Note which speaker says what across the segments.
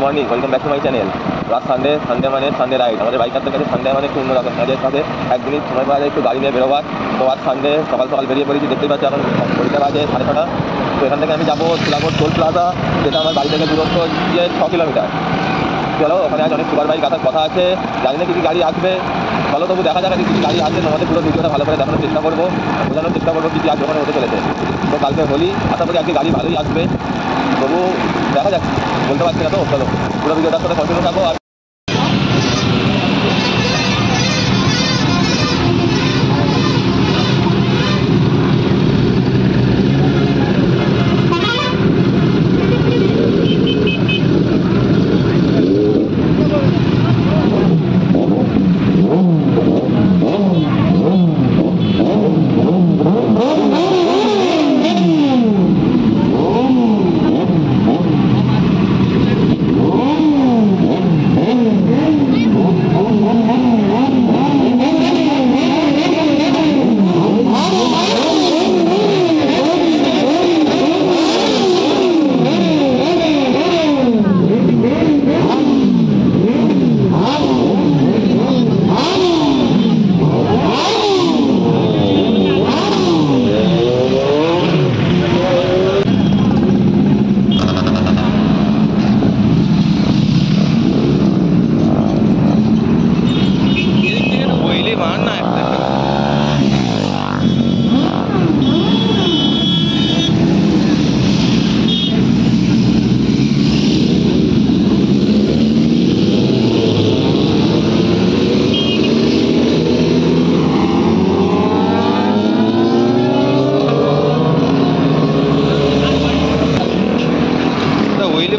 Speaker 1: Morning, welcome back to my channel. রাত Sunday মানে Sunday ride. আমাদের বাইকারদের কাছে সানডে মানে একটু অন্যরকম, কাজের সাথে একদিনই সময় পাওয়া যায় একটু গাড়ি নিয়ে বেরোবার। তো আজ সানডে সকাল সকাল বেরিয়ে পড়েছি, দেখতেই পাচ্ছি এখন ঘড়িটা বাজে 6:30। তো এখান থেকে আমি যাবো শিলাগড় টোল প্লাজা, যেটা আমার বাড়ি থেকে দূরত্ব 6 কিলোমিটার। চলো, ওখানে আজ অনেক সুপার বাইক আসার কথা আছে, জানি না কিছু গাড়ি আসবে। চলো তবু দেখা যাক কিছু গাড়ি আসবে, তোমাদের পুরো ভিডিওটা ভালো করে দেখানোর চেষ্টা করবো, বোঝানোর চেষ্টা করবো কিছু আজ ওখানে হতে চলেছে। তো কালকে হোলি, আশা করি আজকে গাড়ি ভালোই আসবে, তবু দেখা যাক, বলতে পারছি না। তো চলো পুরো ভিডিওটার সাথে কন্টিনিউ থাকো। আর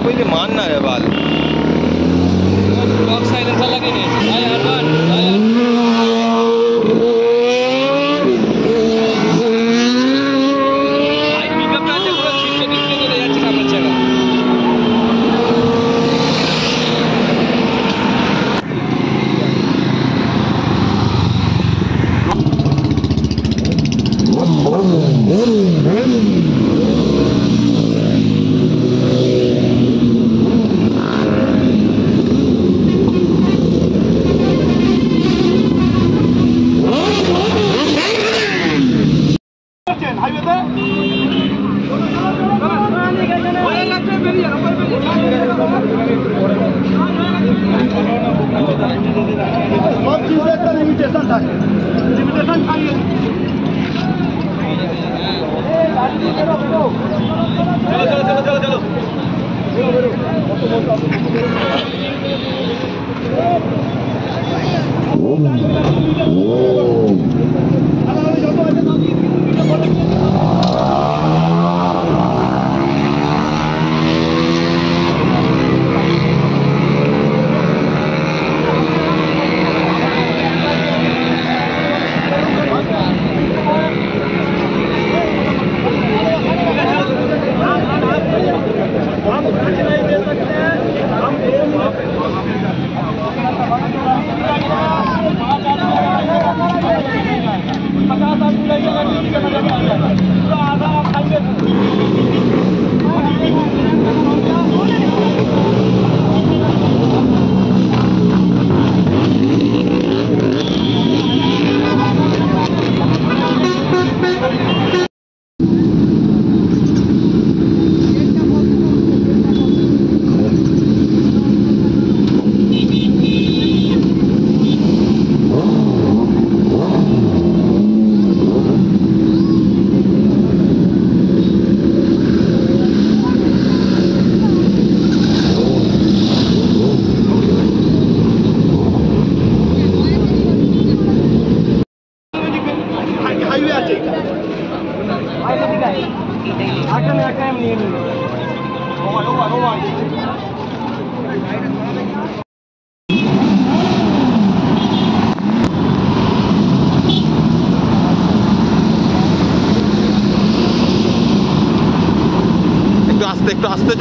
Speaker 1: पहिले मानना रे बाल ब्लॉक साइलेंसर लगेंगे सब चीज़ का लिमिटेशन था, लिमिटेशन चाहिए। चलो चलो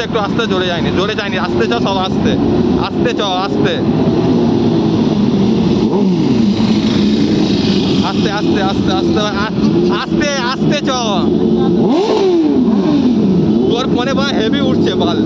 Speaker 1: একটু আস্তে জোরে যায়নি আস্তে চ, সব আস্তে চ, আস্তে চ। তোর ফোনে বা হেভি উঠছে বাল।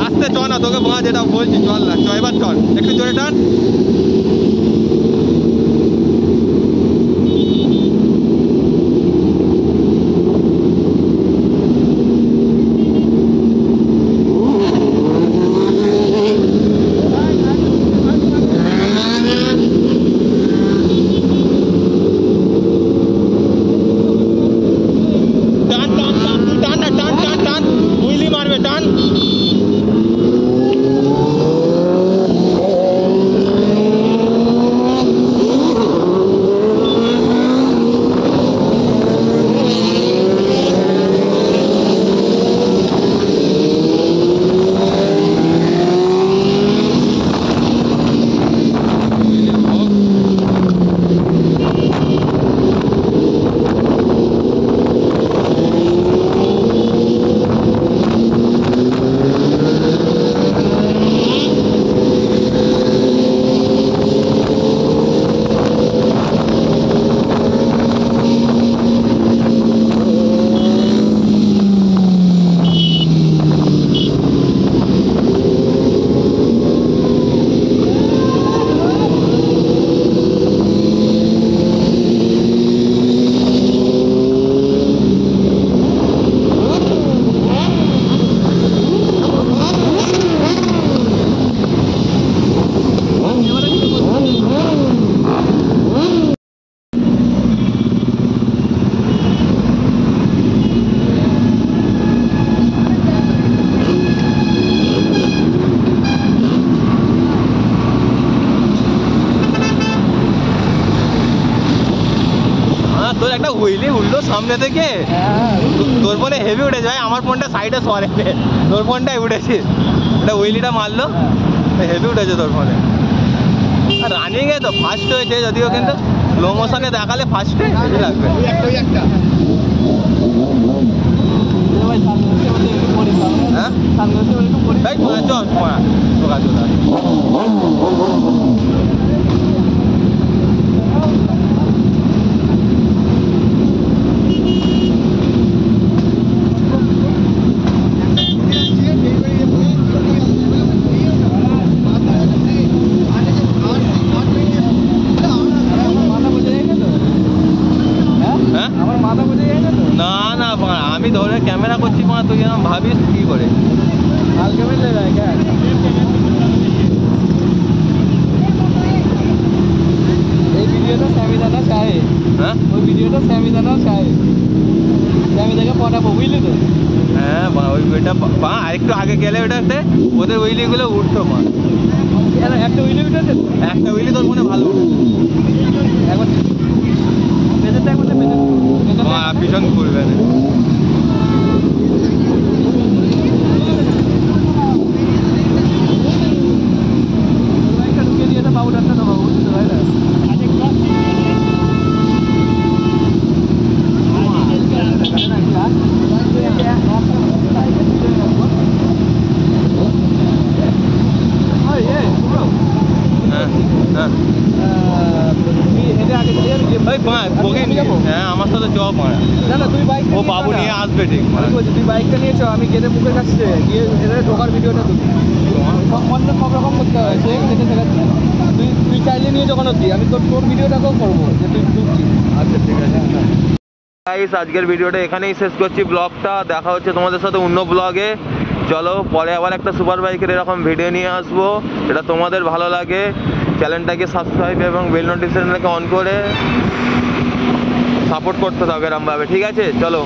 Speaker 1: আস্তে চ না, তোকে মা যেটা বলছি, চল না, চ এবার চল, একটু জোরে টান। তোর একটা হুইলি উঠলো সামনে থেকে, তোর ফোনে হেভি উঠেছে ভাই, আমার ফোনটা সাইডে সরে, তোর ফোনটাই উঠেছে, এটা হুইলিটা মারলো, হেভি উঠেছে তোর ফোনে। আর রানিং এ তো ফার্স্ট হয়েছে যদিও, কিন্তু লো মোশনে দেখালে ফার্স্টে হেভি লাগবে। হ্যাঁ চল না না, আমি ধরে ক্যামেরা করছি, তুই যেরকম ভাবিস কি করে।
Speaker 2: এই ভিডিওটা স্যামি দাদা চায়,
Speaker 1: হ্যাঁ
Speaker 2: ওই ভিডিওটা স্যামি দাদা চায়, স্যামি দাকে পাঠাবো, বুঝলি তো।
Speaker 1: হ্যাঁ ওই ওইটা আরেকটু আগে গেলে ওটাতে ওদের উইলিগুলো উঠতো মা,
Speaker 2: একটা উইলি উঠেছে,
Speaker 1: একটা উইলি তোর মনে ভালো
Speaker 2: একবার পেছনটা একবার
Speaker 1: ভীষণ ঘুরবে না।
Speaker 2: ঢুকে দিয়ে বাবু ডাক্তার দেবো, বুঝতে পারি না।
Speaker 1: হ্যাঁ আমার সাথে চপ মারা,
Speaker 2: না না তুই বাইক,
Speaker 1: ও বাবু নিয়ে আসবে ঠিক,
Speaker 2: তুই বাইকটা নিয়ে চ, আমি গেলে মুখের কাছে গিয়ে এদের ঢোকার ভিডিওটা তুলি, সব রকম করতে হয়, সে খেতে শেখাচ্ছে। তুই চাইলে নিয়ে যখন অব্দি আমি তোর ভিডিওটাকেও করবো যে তুই ঢুকছিস।
Speaker 1: আচ্ছা ঠিক আছে। গাইস আজকের ভিডিওটা এখানেই শেষ করছি, ব্লগটা দেখা হচ্ছে তোমাদের সাথে অন্য ব্লগে। চলো পরে আবার একটা সুপার বাইকের এরকম ভিডিও নিয়ে আসবো, এটা তোমাদের ভালো লাগে। চ্যানেলটাকে সাবস্ক্রাইব এবং বেল নোটিফিকেশনটাকে অন করে সাপোর্ট করতে থাকবে এরকমভাবে, ঠিক আছে চলো।